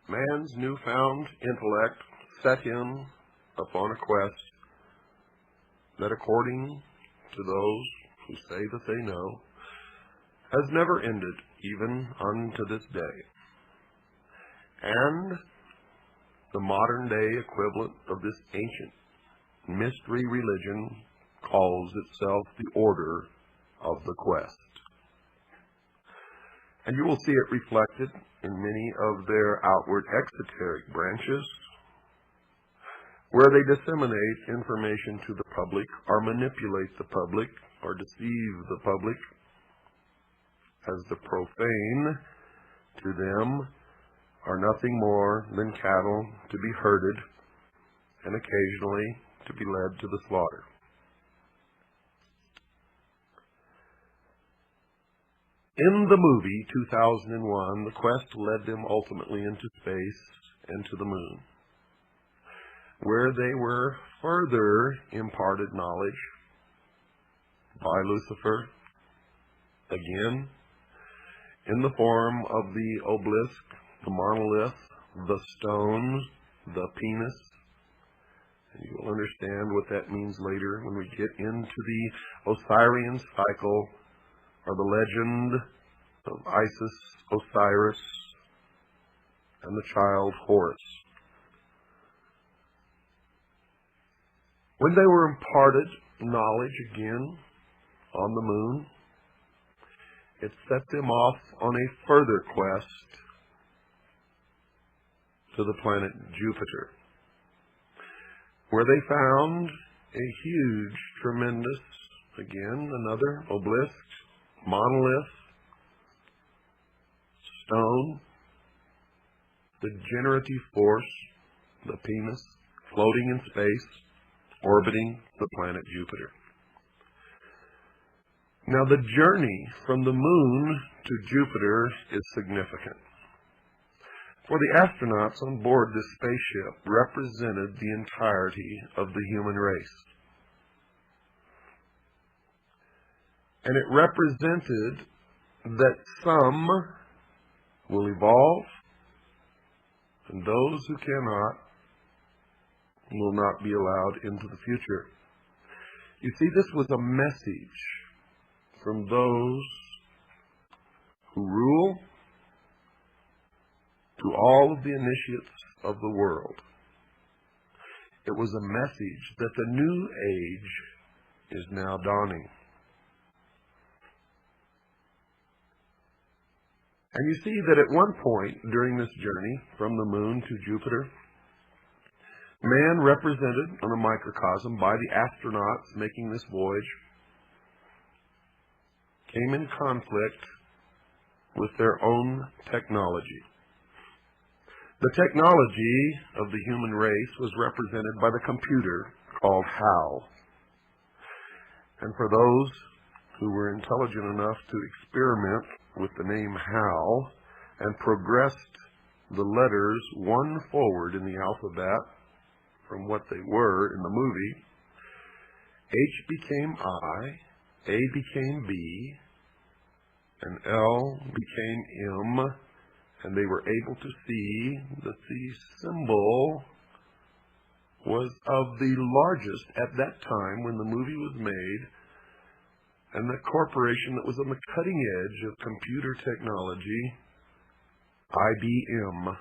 Man's newfound intellect set him upon a quest that, according to those who say that they know, has never ended even unto this day. And the modern-day equivalent of this ancient mystery religion calls itself the Order of the Quest. And you will see it reflected in many of their outward exoteric branches, where they disseminate information to the public, or manipulate the public, or deceive the public, as the profane to them are nothing more than cattle to be herded and occasionally to be led to the slaughter. In the movie 2001, the quest led them ultimately into space and to the moon, where they were further imparted knowledge by Lucifer, again, in the form of the obelisk, the monolith, the stone, the penis. And you will understand what that means later when we get into the Osirian cycle, or the legend of Isis, Osiris, and the child Horus. When they were imparted knowledge again on the moon, it set them off on a further quest to the planet Jupiter, where they found a huge, tremendous, again, another obelisk, monolith, stone, the generative force, the penis, floating in space, orbiting the planet Jupiter. Now, the journey from the moon to Jupiter is significant. For the astronauts on board this spaceship represented the entirety of the human race. And it represented that some will evolve, and those who cannot will not be allowed into the future. You see, this was a message from those who rule to all of the initiates of the world. It was a message that the new age is now dawning. And you see that at one point during this journey from the moon to Jupiter, man, represented on a microcosm by the astronauts making this voyage, came in conflict with their own technology. The technology of the human race was represented by the computer called HAL. And for those who were intelligent enough to experiment with the name HAL and progressed the letters one forward in the alphabet from what they were in the movie, H became I, A became B, and L became M, and they were able to see that the symbol was of the largest at that time when the movie was made, and the corporation that was on the cutting edge of computer technology, IBM.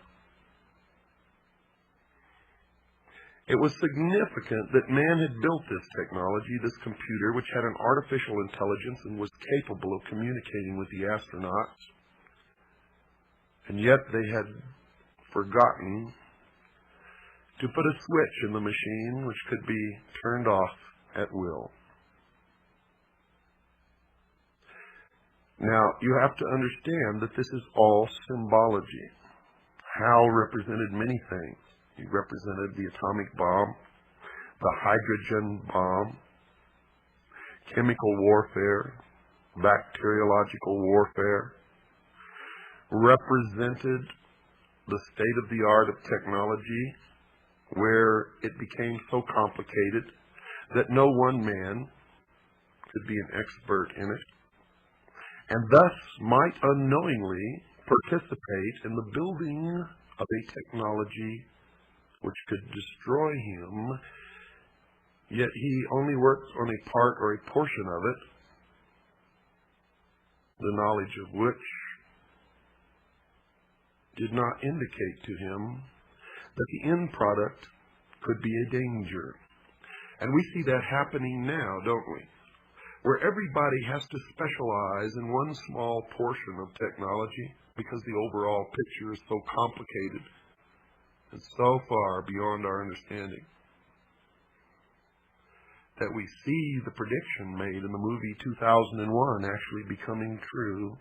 It was significant that man had built this technology, this computer, which had an artificial intelligence and was capable of communicating with the astronauts. And yet they had forgotten to put a switch in the machine which could be turned off at will. Now, you have to understand that this is all symbology. HAL represented many things. He represented the atomic bomb, the hydrogen bomb, chemical warfare, bacteriological warfare, represented the state-of-the-art of technology, where it became so complicated that no one man could be an expert in it, and thus might unknowingly participate in the building of a technology which could destroy him, yet he only works on a part or a portion of it, the knowledge of which did not indicate to him that the end product could be a danger. And we see that happening now, don't we? Where everybody has to specialize in one small portion of technology because the overall picture is so complicated and so far beyond our understanding that we see the prediction made in the movie 2001 actually becoming true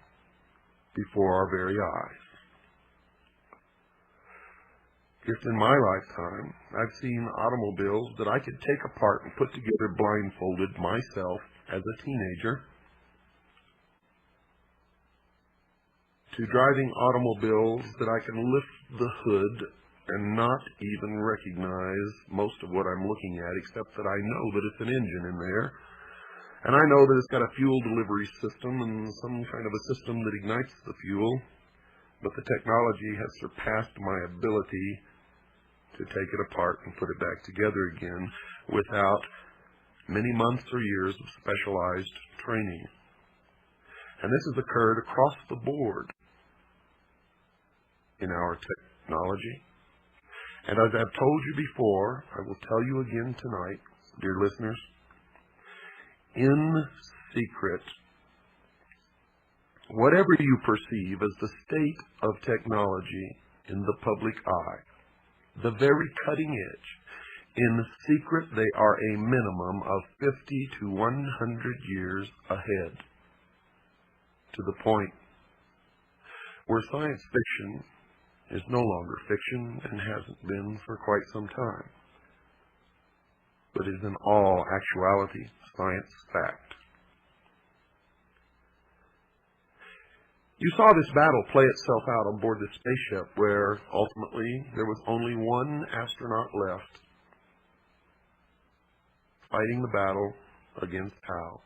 before our very eyes. If in my lifetime I've seen automobiles that I could take apart and put together blindfolded myself as a teenager, to driving automobiles that I can lift the hood and not even recognize most of what I'm looking at, except that I know that it's an engine in there, and I know that it's got a fuel delivery system and some kind of a system that ignites the fuel, but the technology has surpassed my ability to take it apart and put it back together again without many months or years of specialized training. And this has occurred across the board in our technology. And as I've told you before, I will tell you again tonight, dear listeners, in secret, whatever you perceive as the state of technology in the public eye, the very cutting edge, in secret they are a minimum of 50 to 100 years ahead, to the point where science fiction is no longer fiction and hasn't been for quite some time, but is in all actuality science fact. You saw this battle play itself out on board the spaceship, where ultimately there was only one astronaut left fighting the battle against Hal.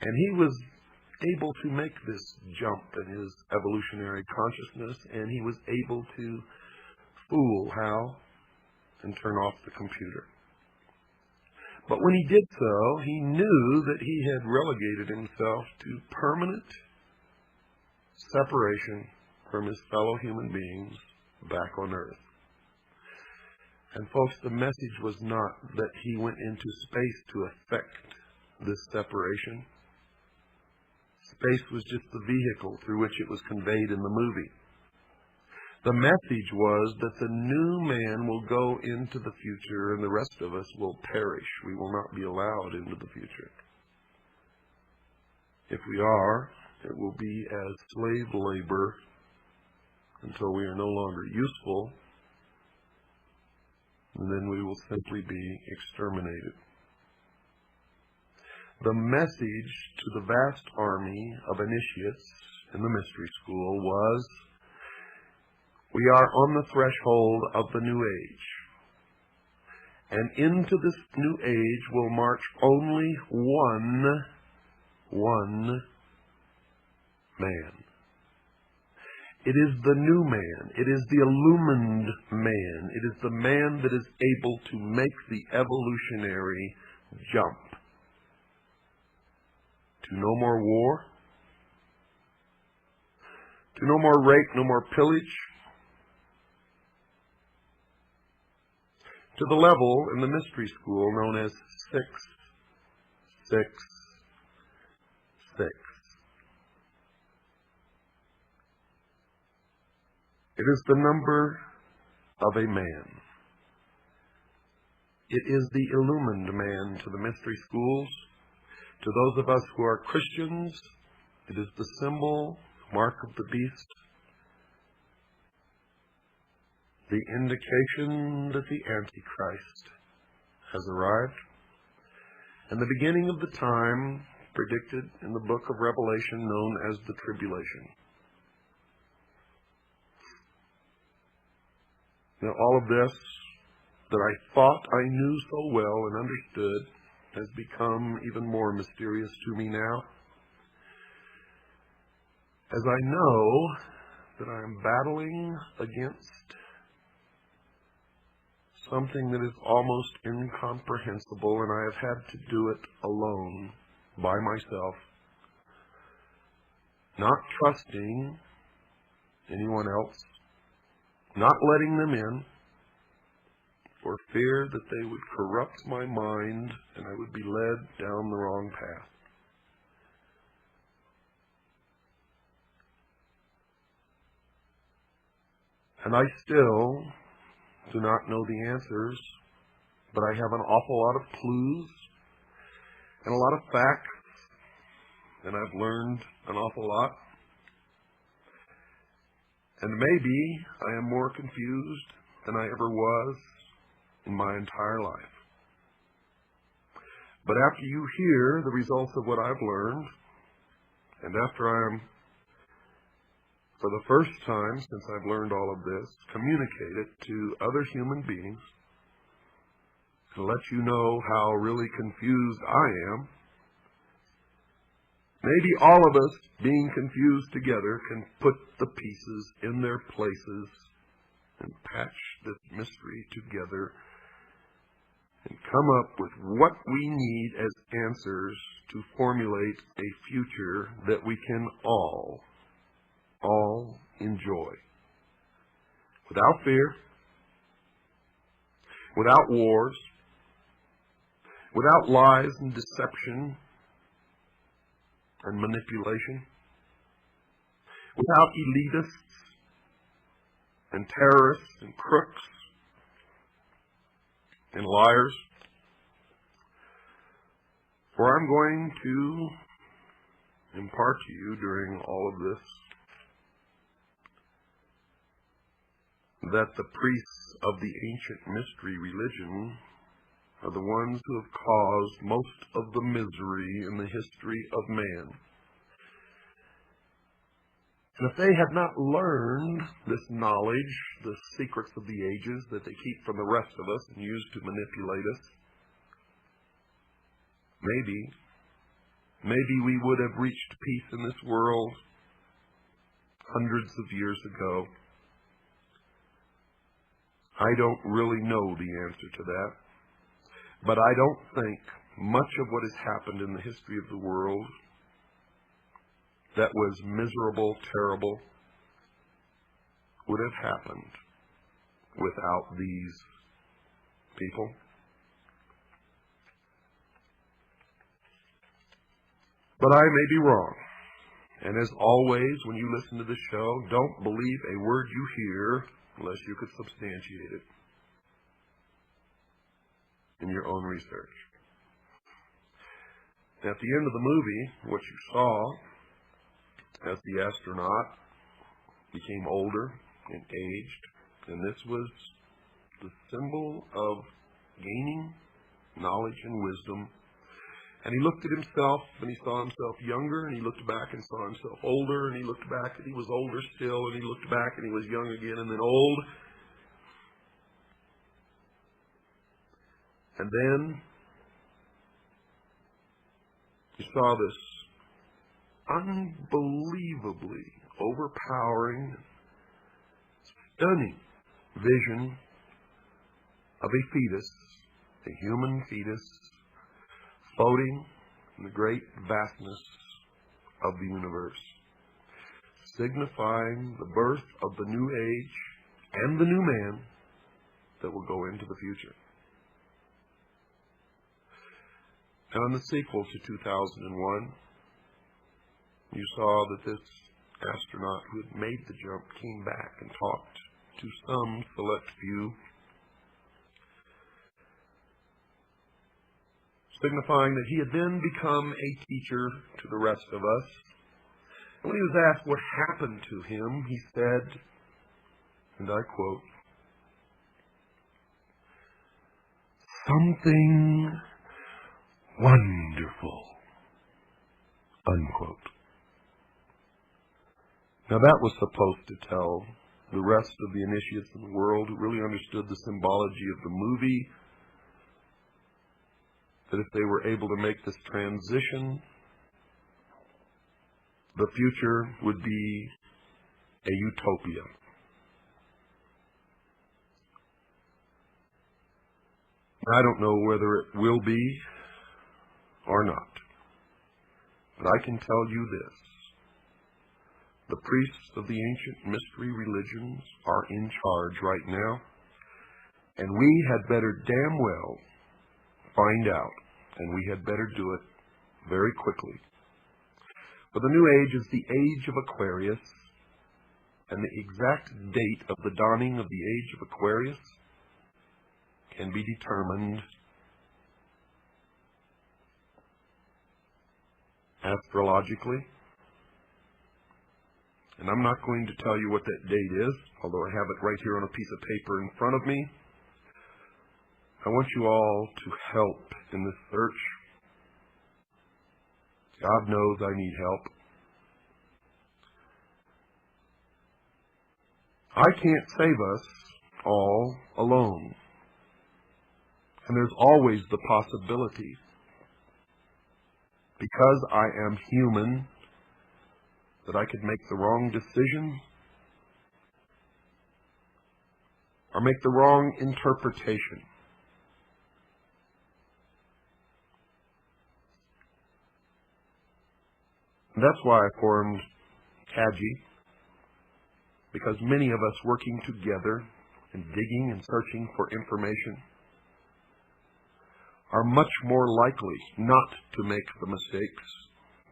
And he was able to make this jump in his evolutionary consciousness, and he was able to fool Hal and turn off the computer. But when he did so, he knew that he had relegated himself to permanent separation from his fellow human beings back on Earth. And folks, the message was not that he went into space to effect this separation. Space was just the vehicle through which it was conveyed in the movie. The message was that the new man will go into the future and the rest of us will perish. We will not be allowed into the future. If we are, it will be as slave labor until we are no longer useful, and then we will simply be exterminated. The message to the vast army of initiates in the mystery school was, we are on the threshold of the new age. And into this new age will march only one man. It is the new man. It is the illumined man. It is the man that is able to make the evolutionary jump to no more war, to no more rape, no more pillage, to the level in the mystery school known as 666. It is the number of a man. It is the illumined man to the mystery schools. To those of us who are Christians, it is the symbol, mark of the beast, the indication that the Antichrist has arrived, and the beginning of the time predicted in the book of Revelation known as the tribulation. Now, all of this that I thought I knew so well and understood has become even more mysterious to me now, as I know that I am battling against something that is almost incomprehensible, and I have had to do it alone, by myself, not trusting anyone else, not letting them in, for fear that they would corrupt my mind and I would be led down the wrong path. And I still do not know the answers, but I have an awful lot of clues and a lot of facts, and I've learned an awful lot. And maybe I am more confused than I ever was in my entire life. But after you hear the results of what I've learned, and after I am, for the first time since I've learned all of this, communicate it to other human beings to let you know how really confused I am, maybe all of us being confused together can put the pieces in their places and patch this mystery together and come up with what we need as answers to formulate a future that we can all enjoy. Without fear, without wars, without lies and deception and manipulation, without elitists and terrorists and crooks and liars. For I'm going to impart to you during all of this that the priests of the ancient mystery religion are the ones who have caused most of the misery in the history of man. And if they had not learned this knowledge, the secrets of the ages that they keep from the rest of us and use to manipulate us, maybe we would have reached peace in this world hundreds of years ago. I don't really know the answer to that, but I don't think much of what has happened in the history of the world that was miserable, terrible, would have happened without these people. But I may be wrong. And as always, when you listen to the show, don't believe a word you hear unless you could substantiate it in your own research. At the end of the movie, what you saw as the astronaut became older and aged, and this was the symbol of gaining knowledge and wisdom. And he looked at himself, and he saw himself younger, and he looked back and saw himself older, and he looked back and he was older still, and he looked back and he was young again, and then old. And then he saw this unbelievably overpowering, stunning vision of a fetus, a human fetus, floating in the great vastness of the universe, signifying the birth of the new age and the new man that will go into the future. Now, in the sequel to 2001, you saw that this astronaut who had made the jump came back and talked to some select few, signifying that he had then become a teacher to the rest of us. And when he was asked what happened to him, he said, and I quote, "Something wonderful," unquote. Now that was supposed to tell the rest of the initiates in the world who really understood the symbology of the movie that if they were able to make this transition, the future would be a utopia. I don't know whether it will be or not, but I can tell you this. The priests of the ancient mystery religions are in charge right now, and we had better damn well find out, and we had better do it very quickly. For the new age is the age of Aquarius, and the exact date of the dawning of the age of Aquarius can be determined astrologically. And I'm not going to tell you what that date is, although I have it right here on a piece of paper in front of me. I want you all to help in this search. God knows I need help. I can't save us all alone. And there's always the possibility, because I am human, that I could make the wrong decision or make the wrong interpretation. And that's why I formed CAGI, because many of us working together and digging and searching for information are much more likely not to make the mistakes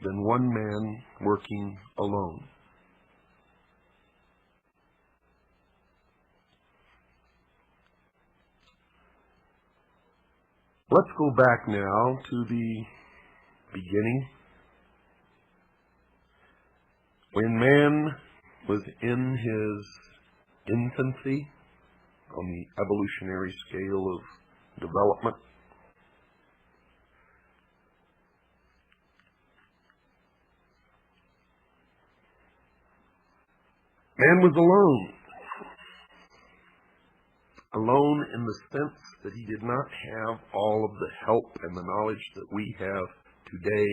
than one man working alone. Let's go back now to the beginning, when man was in his infancy on the evolutionary scale of development. Man was alone. Alone in the sense that he did not have all of the help and the knowledge that we have today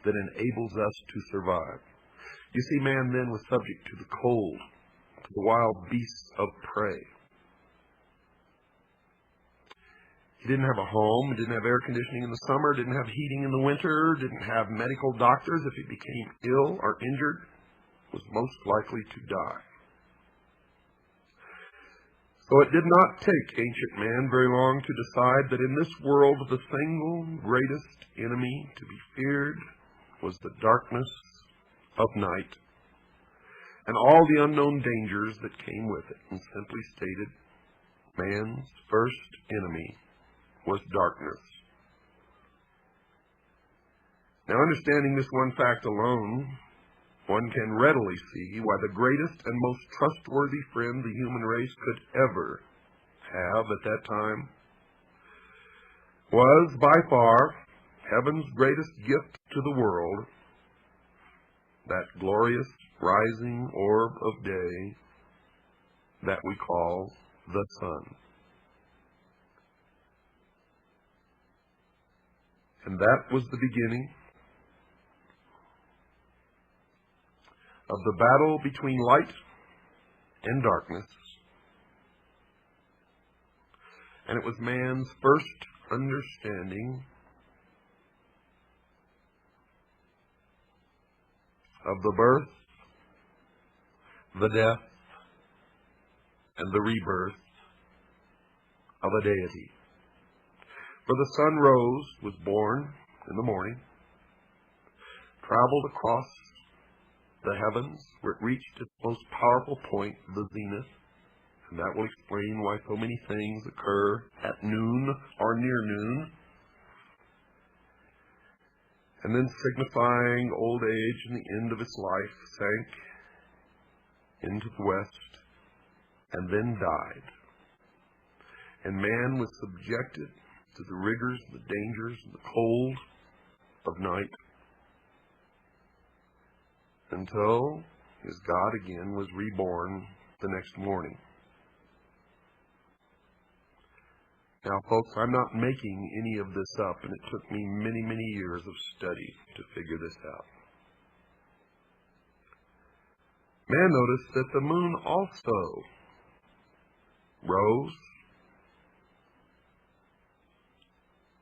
that enables us to survive. You see, man then was subject to the cold, to the wild beasts of prey. He didn't have a home, he didn't have air conditioning in the summer, didn't have heating in the winter, didn't have medical doctors. If he became ill or injured, was most likely to die. So it did not take ancient man very long to decide that in this world the single greatest enemy to be feared was the darkness of night and all the unknown dangers that came with it. And simply stated, man's first enemy was darkness. Now, understanding this one fact alone, one can readily see why the greatest and most trustworthy friend the human race could ever have at that time was, by far, heaven's greatest gift to the world, that glorious rising orb of day that we call the sun. And that was the beginning of the battle between light and darkness. And it was man's first understanding of the birth, the death, and the rebirth of a deity. For the sun rose, was born in the morning, traveled across the heavens, where it reached its most powerful point, the zenith, and that will explain why so many things occur at noon or near noon, and then signifying old age and the end of its life, sank into the west and then died. And man was subjected to the rigors, the dangers, and the cold of night, until his God again was reborn the next morning. Now, folks, I'm not making any of this up, and it took me many, many years of study to figure this out. man noticed that the moon also rose,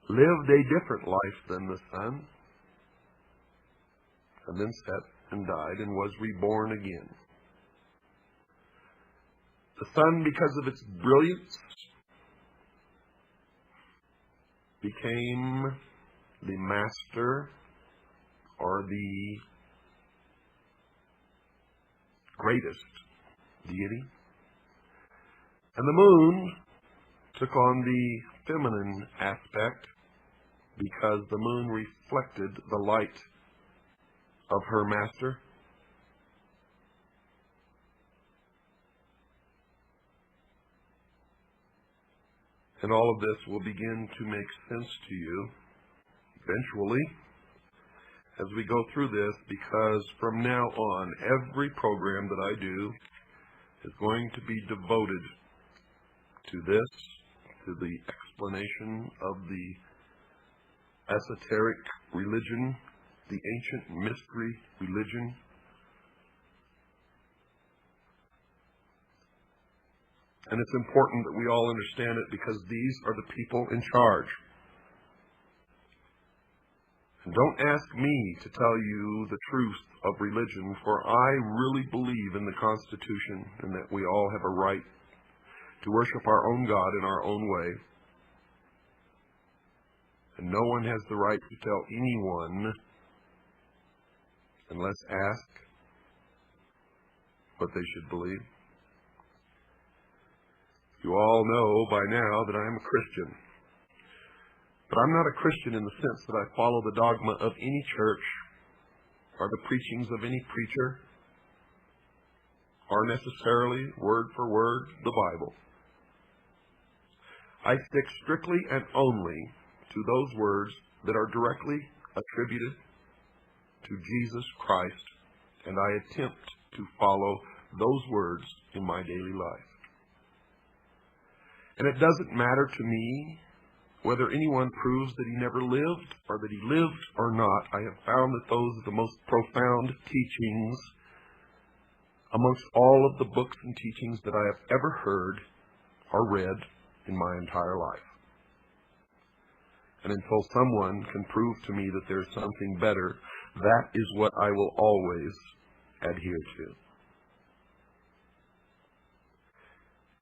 lived a different life than the sun, and then set and died and was reborn again. The sun, because of its brilliance, became the master or the greatest deity. And the moon took on the feminine aspect because the moon reflected the light of her master. And all of this will begin to make sense to you eventually as we go through this, because from now on, every program that I do is going to be devoted to this, to the explanation of the esoteric religion, the ancient mystery religion. And it's important that we all understand it, because these are the people in charge. And don't ask me to tell you the truth of religion, for I really believe in the Constitution and that we all have a right to worship our own God in our own way. And no one has the right to tell anyone, unless asked, what they should believe. You all know by now that I am a Christian. But I'm not a Christian in the sense that I follow the dogma of any church or the preachings of any preacher or necessarily word for word the Bible. I stick strictly and only to those words that are directly attributed to Jesus Christ, and I attempt to follow those words in my daily life. And it doesn't matter to me whether anyone proves that he never lived or that he lived or not. I have found that those are the most profound teachings amongst all of the books and teachings that I have ever heard or read in my entire life. And until someone can prove to me that there's something better, that is what I will always adhere to.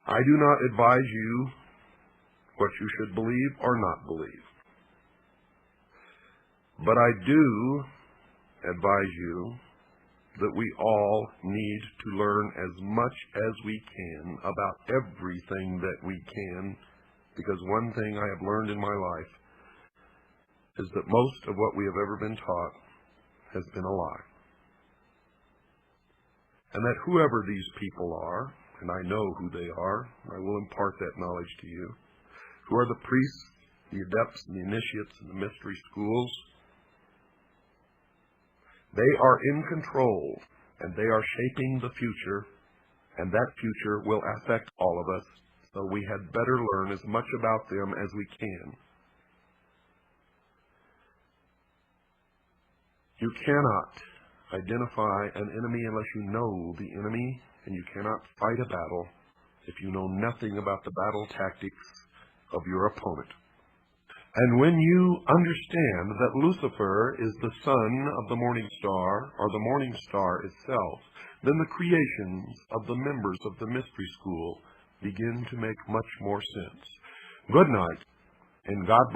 I do not advise you what you should believe or not believe. But I do advise you that we all need to learn as much as we can about everything that we can, because one thing I have learned in my life is that most of what we have ever been taught has been a lie. And that whoever these people are, and I know who they are, I will impart that knowledge to you, who are the priests, the adepts, and the initiates in the mystery schools, they are in control, and they are shaping the future, and that future will affect all of us, so we had better learn as much about them as we can. You cannot identify an enemy unless you know the enemy, and you cannot fight a battle if you know nothing about the battle tactics of your opponent. And when you understand that Lucifer is the son of the morning star, or the morning star itself, then the creations of the members of the mystery school begin to make much more sense. Good night, and God bless.